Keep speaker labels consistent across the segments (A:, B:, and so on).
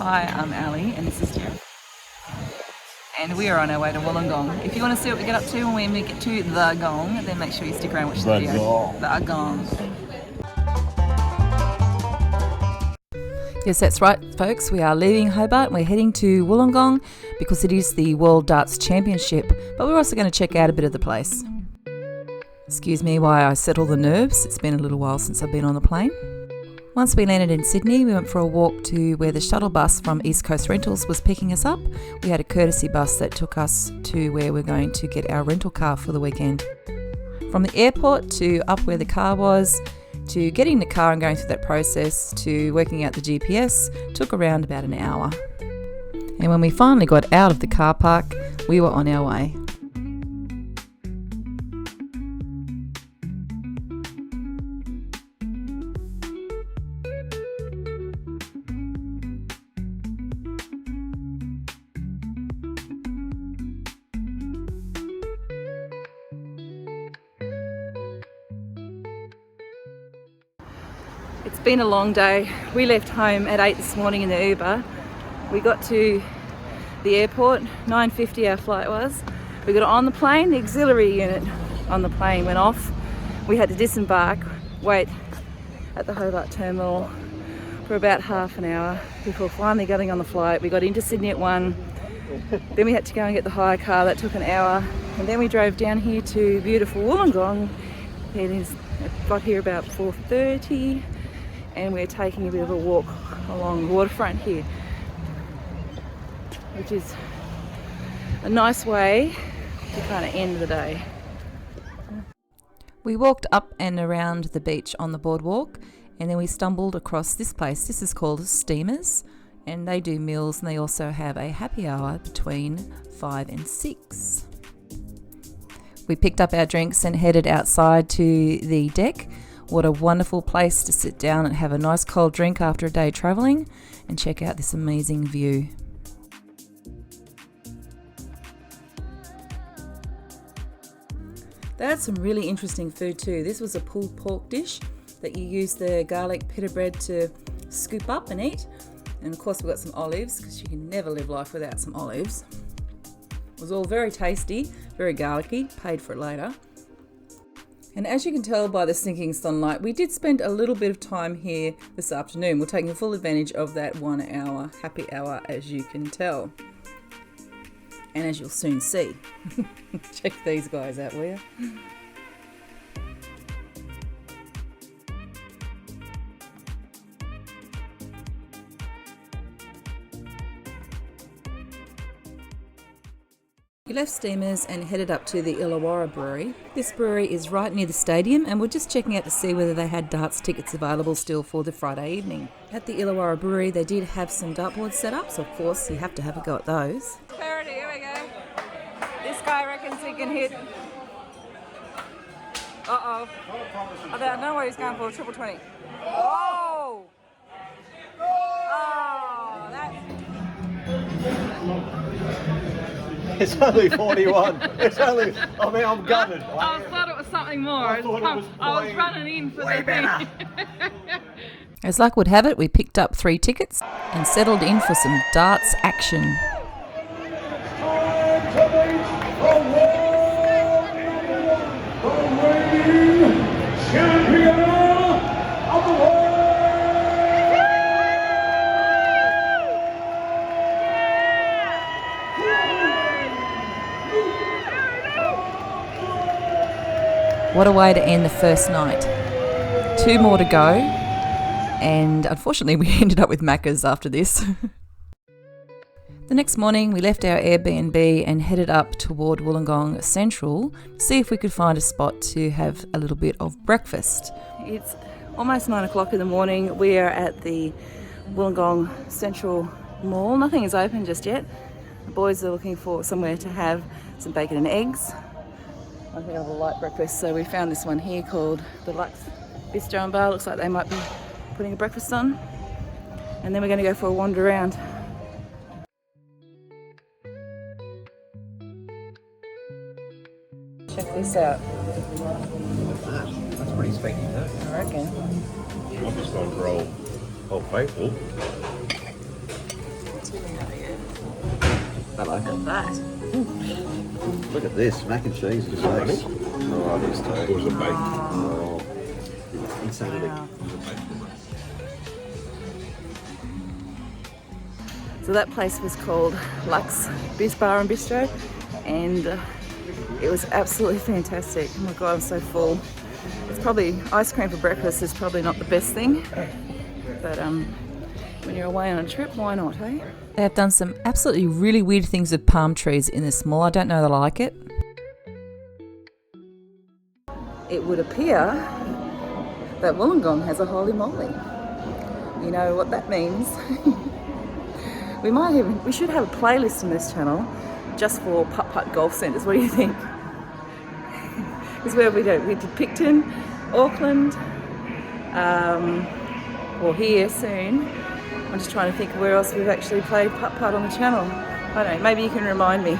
A: Hi, I'm Ali and this is Jeff. And we are on our way to Wollongong. If you want to see what we get up to when we get to the Gong, then make sure you stick around and watch the video. The Gong. Yes, that's right, folks. We are leaving Hobart and we're heading to Wollongong because it is the World Darts Championship, but we're also going to check out a bit of the place. Excuse me while I settle the nerves. It's been a little while since I've been on the plane. Once we landed in Sydney, we went for a walk to where the shuttle bus from East Coast Rentals was picking us up. We had a courtesy bus that took us to where we're going to get our rental car for the weekend. From the airport to up where the car was, to getting the car and going through that process, to working out the GPS, took around about an hour. And when we finally got out of the car park, we were on our way. It's been a long day. We left home at 8 this morning in the Uber. We got to the airport, 9:50 our flight was. We got on the plane, the auxiliary unit on the plane went off. We had to disembark, wait at the Hobart terminal for about half an hour before finally getting on the flight. We got into Sydney at 1, then we had to go and get the hire car, that took an hour, and then we drove down here to beautiful Wollongong. It got here about 4:30. And we're taking a bit of a walk along the waterfront here, which is a nice way to kind of end the day. We walked up and around the beach on the boardwalk, and then we stumbled across this place. This is called Steamers, and they do meals and they also have a happy hour between 5 and 6. We picked up our drinks and headed outside to the deck. What a wonderful place to sit down and have a nice cold drink after a day travelling and check out this amazing view. They had some really interesting food too. This was a pulled pork dish that you use the garlic pita bread to scoop up and eat. And of course we've got some olives because you can never live life without some olives. It was all very tasty, very garlicky, paid for it later. And as you can tell by the sinking sunlight, we did spend a little bit of time here this afternoon. We're taking full advantage of that 1 hour happy hour, as you can tell. And as you'll soon see. Check these guys out, will you? We left Steamers and headed up to the Illawarra Brewery. This brewery is right near the stadium and we're just checking out to see whether they had darts tickets available still for the Friday evening. At the Illawarra Brewery they did have some dartboards set up, so of course you have to have a go at those. Clarity, here we go. This guy reckons he can hit... Uh-oh. I don't know what he's going for, triple 20. Oh! Oh, that's...
B: It's only 41. I'm gutted.
A: I thought it was something more. I was running in for the thing. As luck would have it, we picked up 3 tickets and settled in for some darts action. What a way to end the first night. 2 more to go, and unfortunately we ended up with Macca's after this. The next morning we left our Airbnb and headed up toward Wollongong Central to see if we could find a spot to have a little bit of breakfast. It's almost 9 o'clock in the morning. We are at the Wollongong Central Mall. Nothing is open just yet. The boys are looking for somewhere to have some bacon and eggs. I think I have a light breakfast, so we found this one here called the Lux Bistro and Bar. Looks like they might be putting a breakfast on. And then we're going to go for a wander around. Check this out.
B: That's pretty speaking, though.
A: I reckon.
B: I'm just going for old faithful. Hello.
A: Look at that.
B: Look at this, mac and cheese is nice. Oh, it is too.
C: Or was it bacon?
B: Oh, insanity.
A: Wow. So that place was called Lux Bar and Bistro, and it was absolutely fantastic. Oh my god, I'm so full. It's probably, ice cream for breakfast is probably not the best thing, but when you're away on a trip, why not, hey? They have done some absolutely really weird things with palm trees in this mall. I don't know that I like it. It would appear that Wollongong has a holy moly. You know what that means? We should have a playlist on this channel just for putt-putt golf centres. What do you think? It's where we did Picton, Auckland, or here soon. I'm just trying to think of where else we've actually played putt-putt on the channel. I don't know, maybe you can remind me.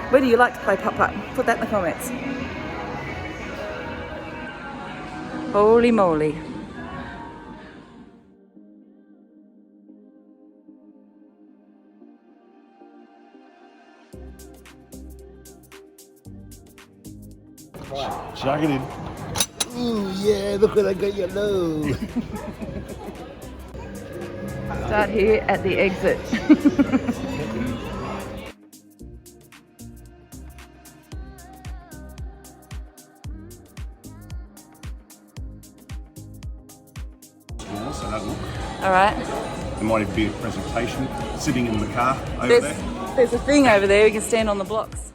A: Where do you like to play putt-putt? Put that in the comments. Holy moly.
C: Chuck it in.
B: Ooh, yeah, look what I got you low.
A: Start here at the exit.
C: So have a look.
A: All right.
C: There might even be a presentation sitting in the car over there.
A: There's a thing over there. We can stand on the blocks.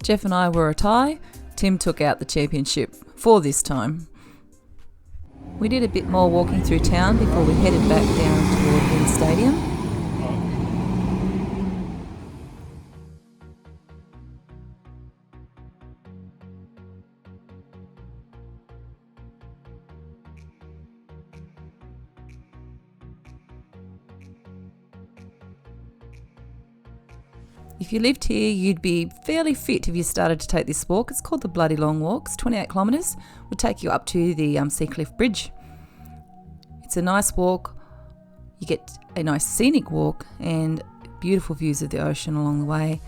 A: Jeff and I were a tie. Tim took out the championship for this time. We did a bit more walking through town before we headed back down toward the stadium. If you lived here, you'd be fairly fit if you started to take this walk. It's called the Bloody Long Walk. It's 28 kilometres. Would take you up to the Seacliff Bridge. It's a nice walk. You get a nice scenic walk and beautiful views of the ocean along the way.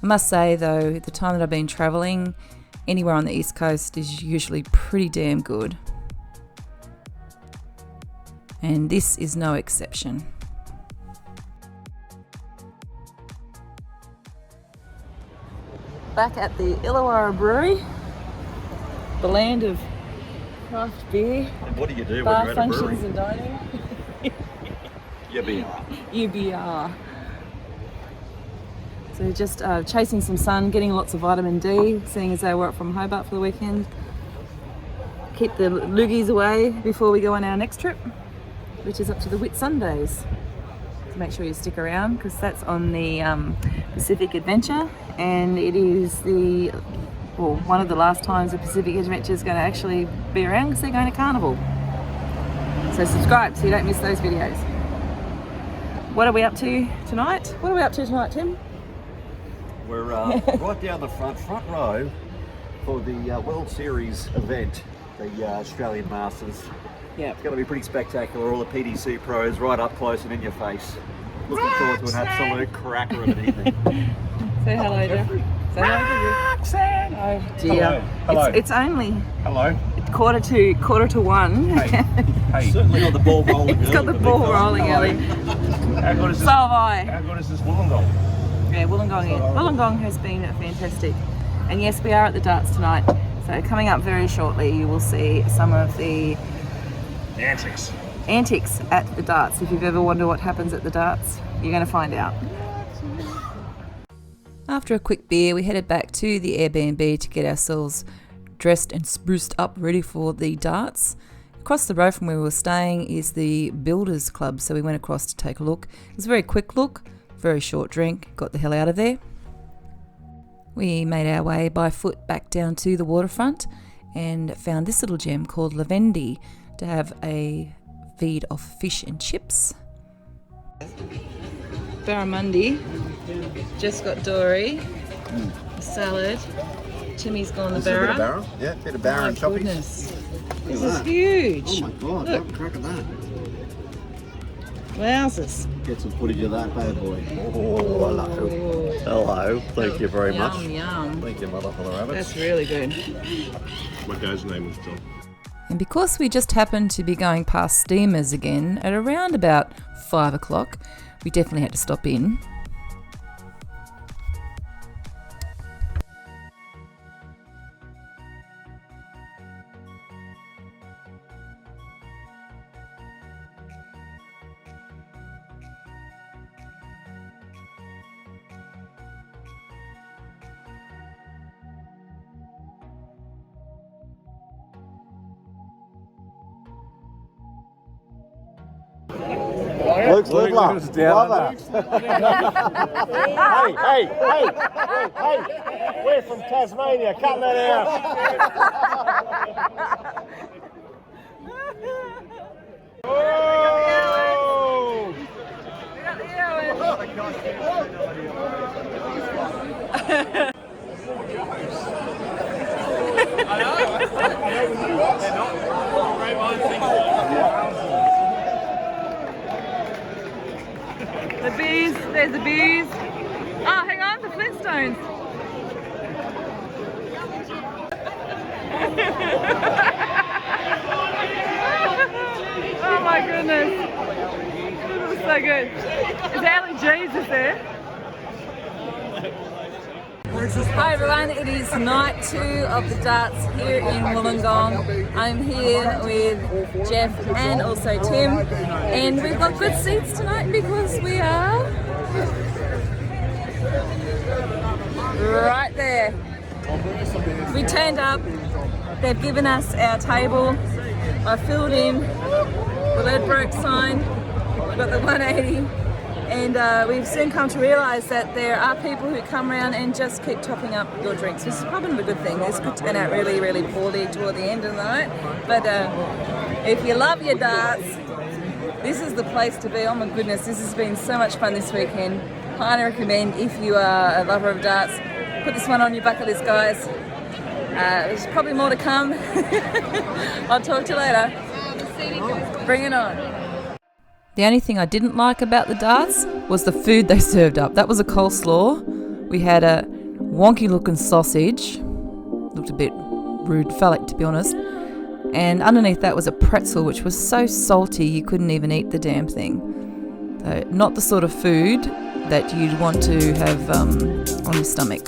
A: I must say though, the time that I've been travelling, anywhere on the East Coast is usually pretty damn good. And this is no exception. Back at the Illawarra Brewery, the land of craft beer,
B: And what do you do when
A: bar
B: you're at a
A: functions
B: brewery?
A: and dining.
B: You be
A: UBR. So just chasing some sun, getting lots of vitamin D, seeing as they were up from Hobart for the weekend. Keep the loogies away before we go on our next trip, which is up to the Whitsundays. So make sure you stick around because that's on the Pacific Adventure, and it is one of the last times the Pacific Adventure is going to actually be around because they're going to Carnival. So subscribe so you don't miss those videos. What are we up to tonight? What are we up to tonight, Tim?
B: We're right down the front row for the World Series event, the Australian Masters.
A: Yeah.
B: It's going to be pretty spectacular. All the PDC pros right up close and in your face. Looking forward to an absolute cracker of an evening.
A: Say hello, Jeffrey. Say hello, Jeffrey. Oh dear.
C: Hello.
A: It's only
C: Hello.
A: quarter to one.
C: Hey.
B: Certainly got the ball rolling.
A: It's got the ball rolling early.
C: How good is
A: So
C: this?
A: have I.
C: How good is this Wollongong?
A: Yeah, Wollongong has been fantastic. And yes, we are at the darts tonight. So coming up very shortly, you will see some of the antics at the darts. If you've ever wondered what happens at the darts, you're going to find out. After a quick beer, we headed back to the Airbnb to get ourselves dressed and spruced up, ready for the darts. Across the road from where we were staying is the Builders Club, so we went across to take a look. It was a very quick look, very short drink, got the hell out of there. We made our way by foot back down to the waterfront and found this little gem called Lavendi to have a feed of fish and chips. Barramundi, just got dory, salad. Timmy's gone the barra.
B: Yeah, bit of barra and choppies.
A: Goodness, this is huge.
B: Oh my god,
A: Look.
B: have a crack at that.
D: Wowzers.
B: Get some footage of that bad boy. Oh, hello. Hello. Thank you very much.
A: Yum.
B: Thank you, mother, for the rabbits.
A: That's really good.
C: My dad's name was John.
A: And because we just happened to be going past steamers again at around about 5 o'clock, we definitely had to stop in.
B: Luke's Littler. Brother. Hey. We're from Tasmania. Cut that out. Oh!
A: The bees, there's the bees. Oh, hang on, the Flintstones. Oh my goodness. This was so good. Is Ali G's is there? Hi everyone, it is night 2 of the darts here in Wollongong. I'm here with Jeff and also Tim, and we've got good seats tonight because we are right there. We turned up, they've given us our table. I filled in the Ledbroke sign, we've got the 180. And we've soon come to realise that there are people who come around and just keep topping up your drinks, which is probably a good thing. This could turn out really, really poorly toward the end of the night. But if you love your darts, this is the place to be. Oh my goodness, this has been so much fun this weekend. Highly recommend if you are a lover of darts. Put this one on your bucket list, guys. There's probably more to come. I'll talk to you later. Bring it on. The only thing I didn't like about the darts was the food they served up. That was a coleslaw. We had a wonky looking sausage. Looked a bit rude, phallic to be honest. And underneath that was a pretzel which was so salty you couldn't even eat the damn thing. So not the sort of food that you'd want to have on your stomach.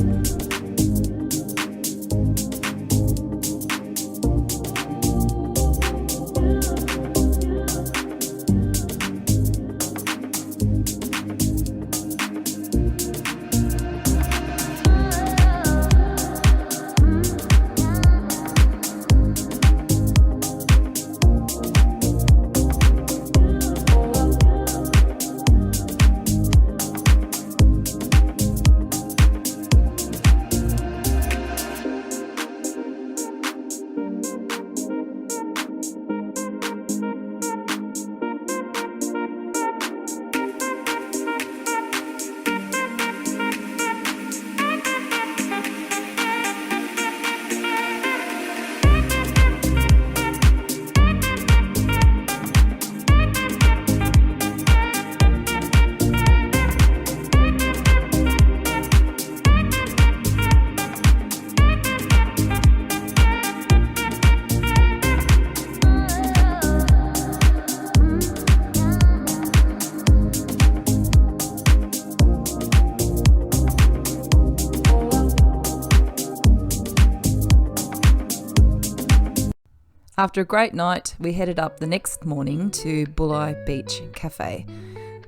A: After a great night, we headed up the next morning to Bulli Beach Cafe.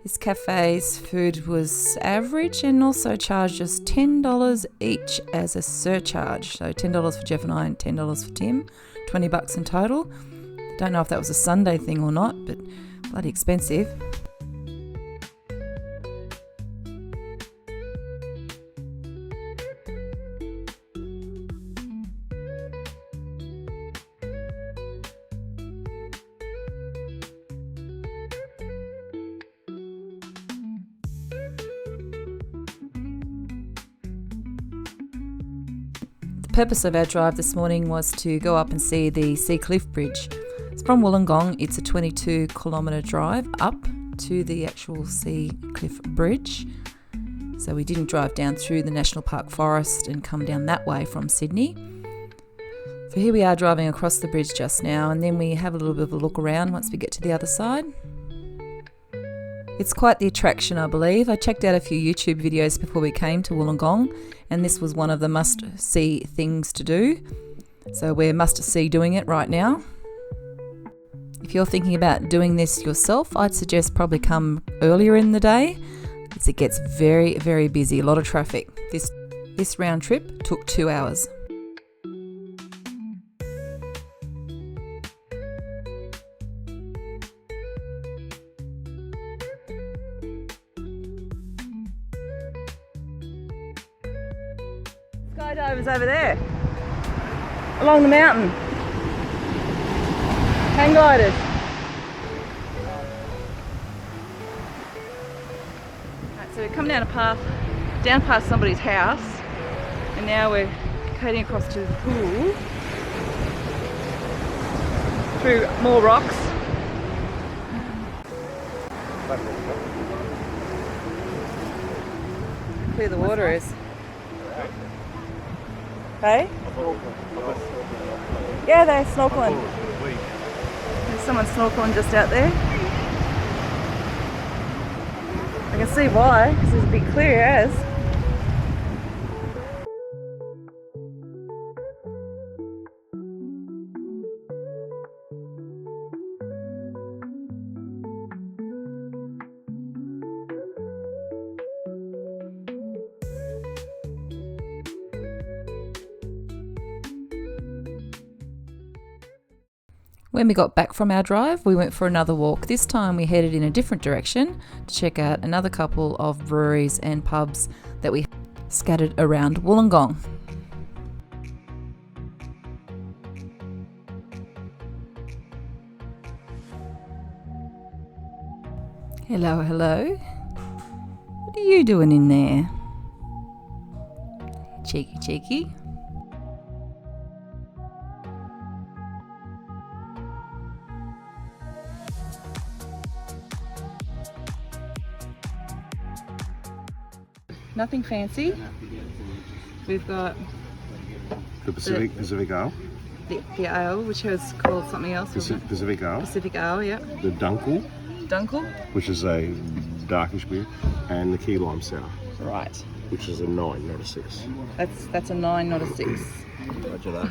A: This cafe's food was average and also charged us $10 each as a surcharge. So $10 for Jeff and I and $10 for Tim, $20 in total. Don't know if that was a Sunday thing or not, but bloody expensive. The purpose of our drive this morning was to go up and see the Sea Cliff Bridge. It's from Wollongong. It's a 22-kilometre drive up to the actual Sea Cliff Bridge. So we didn't drive down through the National Park Forest and come down that way from Sydney. So here we are driving across the bridge just now, and then we have a little bit of a look around once we get to the other side. It's quite the attraction, I believe. I checked out a few YouTube videos before we came to Wollongong, and this was one of the must-see things to do. So we're must-see doing it right now. If you're thinking about doing this yourself, I'd suggest probably come earlier in the day, as it gets very, very busy, a lot of traffic. This round trip took 2 hours. Skydivers over there, along the mountain. Hang gliders. Right, so we've come down a path, down past somebody's house, and now we're heading across to the pool, through more rocks. How clear the water is. Hey? Yeah, they're snorkeling. There's someone snorkeling just out there. I can see why, because it's a bit clear as. When we got back from our drive, we went for another walk. This time we headed in a different direction to check out another couple of breweries and pubs that we scattered around Wollongong. Hello, hello. What are you doing in there? Cheeky, cheeky. Nothing fancy. We've got
C: The Pacific Ale.
A: the ale, which is called something else.
C: Pacific Ale.
A: Pacific ale, yeah.
C: The Dunkel,
A: Dunkel.
C: which is a darkish beer, and the Key Lime Sour,
A: Right.
C: which is a 9, not a 6.
A: That's a 9, not a 6.
C: Roger that. I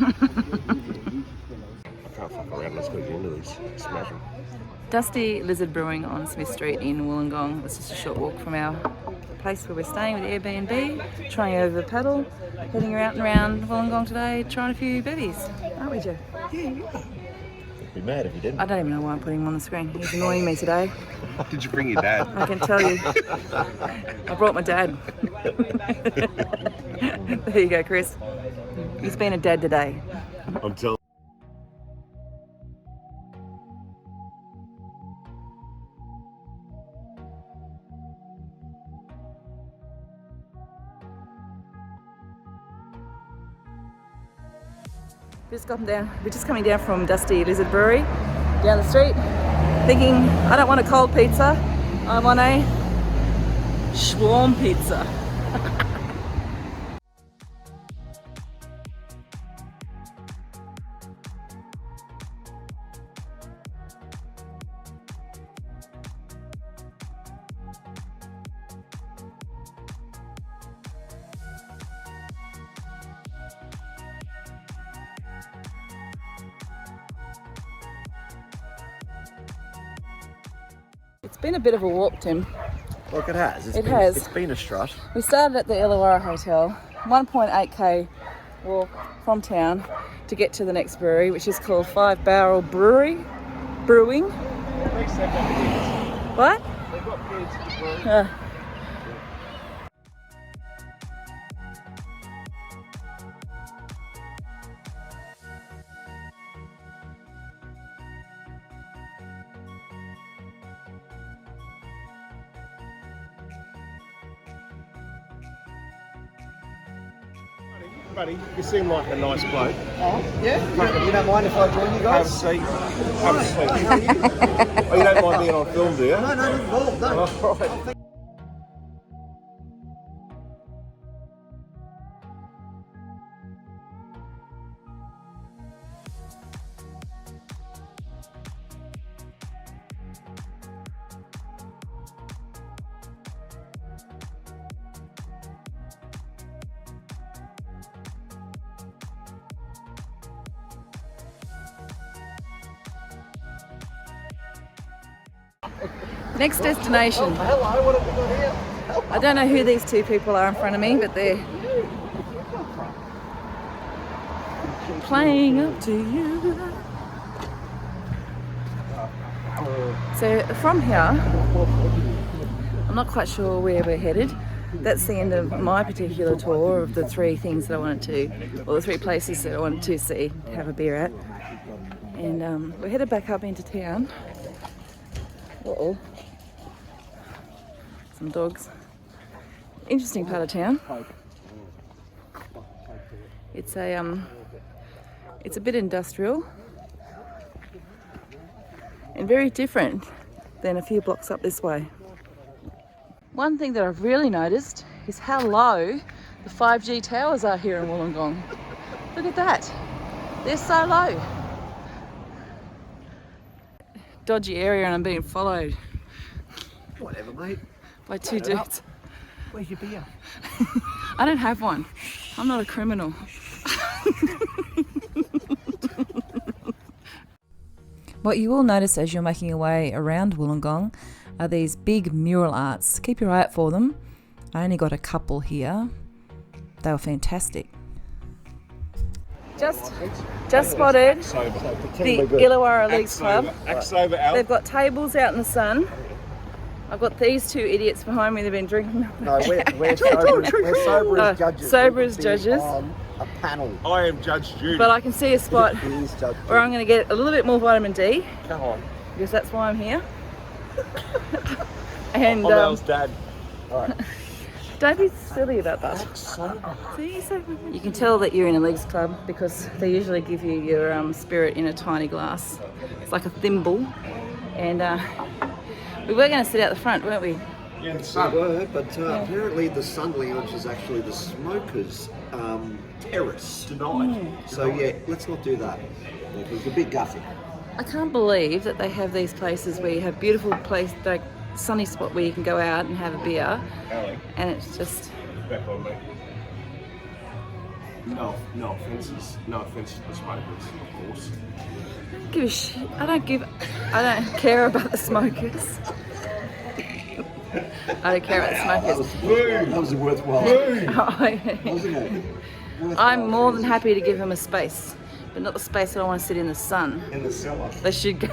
C: can't fuck around. Let's go get into these. Smash them.
A: Dusty Lizard Brewing on Smith Street in Wollongong. It's just a short walk from our place where we're staying with Airbnb. Trying over the paddle, heading around and around Wollongong today, trying a few bevies. Aren't we, Joe?
B: Yeah, you are. I'd be mad if you didn't.
A: I don't even know why I'm putting him on the screen. He's annoying me today.
C: Did you bring your dad?
A: I can tell you. I brought my dad. There you go, Chris. He's been a dad today.
C: I'm telling.
A: We're just coming down from Dusty Lizard Brewery, down the street, thinking I don't want a cold pizza, I want a shawarma pizza. It's been a bit of a walk, Tim.
B: Look, it has.
A: It has.
B: It's been a strut.
A: We started at the Illawarra Hotel, 1.8k walk from town to get to the next brewery, which is called 5 Barrel Brewing. What?
B: They've got kids at the brewery.
C: Buddy, you seem like a nice bloke.
D: Oh, yeah? You don't mind if I join you
C: Have a
D: guys?
C: seat. Have a seat. Oh, you don't mind being on film, do you?
D: No, not involved, no.
C: All right.
A: Next destination.
D: Hello, what have we got here?
A: I don't know who these two people are in front of me, but they're playing up to you. So from here, I'm not quite sure where we're headed. That's the end of my particular tour of the three things that I wanted to, or the three places that I wanted to see, have a beer at. And we're headed back up into town. Uh-oh. Some dogs. Interesting part of town. It's a bit industrial and very different than a few blocks up this way. One thing that I've really noticed is how low the 5G towers are here in Wollongong. Look at that. They're so low. Dodgy area and I'm being followed
D: Whatever, mate.
A: by two dudes.
D: Where's your beer?
A: I don't have one. I'm not a criminal. What you will notice as you're making your way around Wollongong are these big mural arts. Keep your eye out for them. I only got a couple here. They were fantastic. Just spotted the Illawarra Leagues Club.
C: Axe over, Al.
A: They've got tables out in the sun. I've got these two idiots behind me. They've been drinking.
D: No, we're sober as judges.
A: Sober as judges.
D: On a panel.
C: I am Judge Judy.
A: But I can see a spot
D: He is Judge
A: where I'm going to get a little bit more vitamin D,
D: Come on.
A: because that's why I'm here. And
C: I'm Al's dad.
A: don't be silly about that. See, you can tell that you're in a leagues club because they usually give you your spirit in a tiny glass. It's like a thimble. And we were going to sit out the front, weren't we?
C: Yeah, the
B: We
C: sun.
B: were, but apparently the Sun Lounge is actually the smokers' terrace.
C: Denied.
B: So yeah, let's not do that. It was a bit guffy.
A: I can't believe that they have these places where you have beautiful place, like sunny spot where you can go out and have a beer,
C: Ali,
A: and it's just
C: back on me. No offences. No offence to the smokers, of course.
A: give a shit. I don't care about the smokers. I don't care about the smokers.
B: That was a worthwhile. Wasn't it?
A: I'm more than happy to give them a space, but not the space that I want to sit in the sun.
C: In the cellar.
A: They should go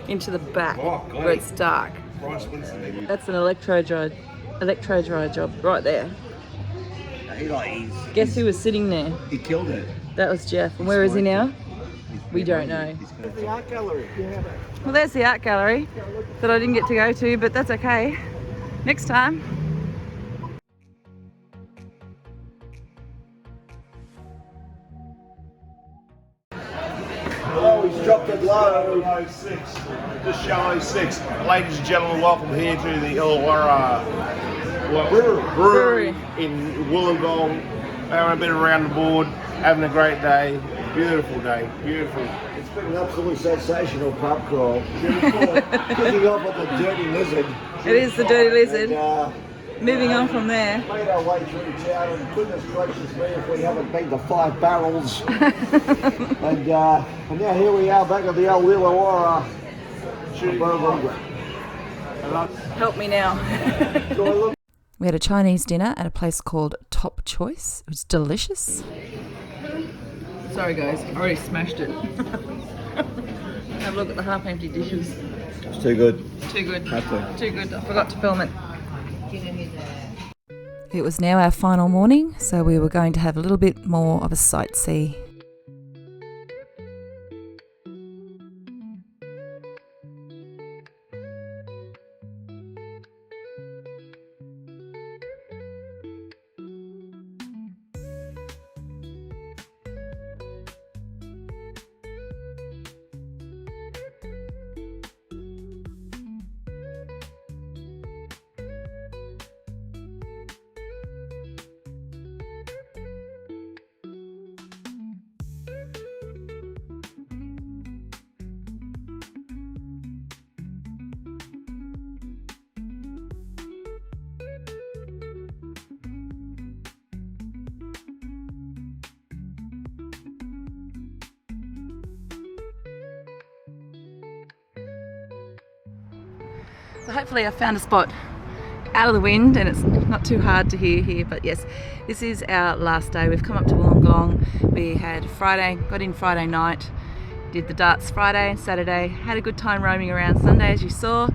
A: into the back
C: Oh, God.
A: where it's dark.
C: Bryce Winston.
A: That's an electro dry job right there. Guess who was sitting there?
B: He killed it.
A: That was Jeff. And where is he now? We don't know.
D: The art gallery.
A: Well, there's the art gallery that I didn't get to go to, but that's okay. Next time.
C: Oh, he's dropped it low. Just shallow 6. Ladies and gentlemen, welcome here to the Illawarra Brewery in Wollongong. Having a bit around the board, having a great day. Beautiful day, beautiful.
B: It's been an absolutely sensational pub crawl. Kicking off with the Dirty Lizard.
A: It is the Dirty Lizard.
B: And,
A: Moving on from there.
B: made our way through town, and goodness gracious me if we haven't been to 5 Barrels. and now here we are back at the old Illawarra Brewery.
A: Help me now. We had a Chinese dinner at a place called Top Choice. It was delicious. Sorry guys, I already smashed it. Have a look at the half-empty dishes.
B: It's too good.
A: Too good.
B: Have to.
A: Too good. I forgot to film it. It was now our final morning, so we were going to have a little bit more of a sightsee. So hopefully I found a spot out of the wind and it's not too hard to hear here, but yes, this is our last day. We've come up to Wollongong. We had Friday, got in Friday night, did the darts Friday and Saturday, had a good time roaming around Sunday as you saw,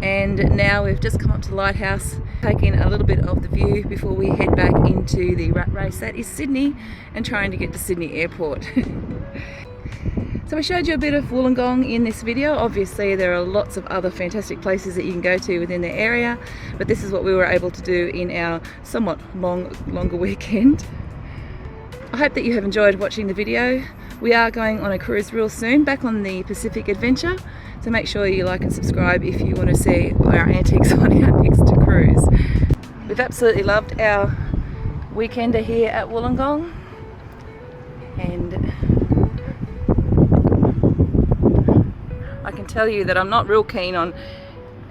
A: and now we've just come up to the lighthouse, taking a little bit of the view before we head back into the rat race that is Sydney and trying to get to Sydney Airport. So I showed you a bit of Wollongong in this video. Obviously there are lots of other fantastic places that you can go to within the area, but this is what we were able to do in our somewhat longer weekend. I hope that you have enjoyed watching the video. We are going on a cruise real soon, back on the Pacific Adventure, so make sure you like and subscribe if you want to see our antics on our next cruise. We've absolutely loved our weekender here at Wollongong, and I can tell you that I'm not real keen on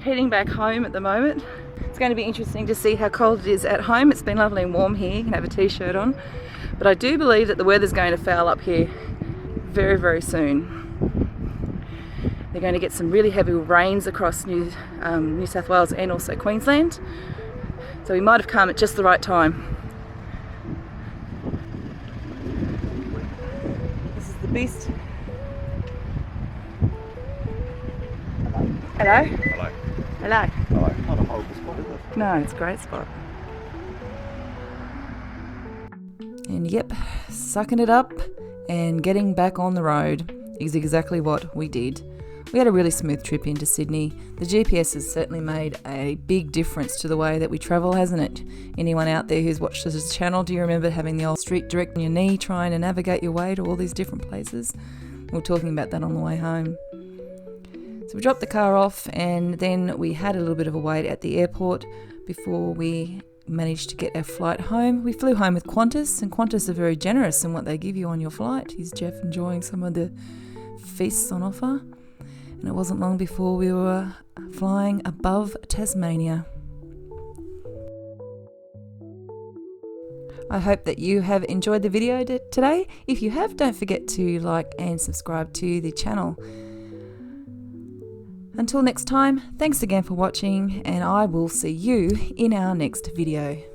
A: heading back home at the moment. It's going to be interesting to see how cold it is at home. It's been lovely and warm here, you can have a t-shirt on, but I do believe that the weather's going to foul up here very, very soon. They're going to get some really heavy rains across New South Wales and also Queensland, so we might have come at just the right time. This is the beast. Hello?
C: Hello.
A: Hello?
C: Hello.
B: Not a horrible spot, is it?
A: No, it's a great spot. And yep, sucking it up and getting back on the road is exactly what we did. We had a really smooth trip into Sydney. The GPS has certainly made a big difference to the way that we travel, hasn't it? Anyone out there who's watched this channel, do you remember having the old street direct on your knee trying to navigate your way to all these different places? We were talking about that on the way home. So we dropped the car off and then we had a little bit of a wait at the airport before we managed to get our flight home. We flew home with Qantas, and Qantas are very generous in what they give you on your flight. Here's Jeff enjoying some of the feasts on offer. And it wasn't long before we were flying above Tasmania. I hope that you have enjoyed the video today. If you have, don't forget to like and subscribe to the channel. Until next time, thanks again for watching, and I will see you in our next video.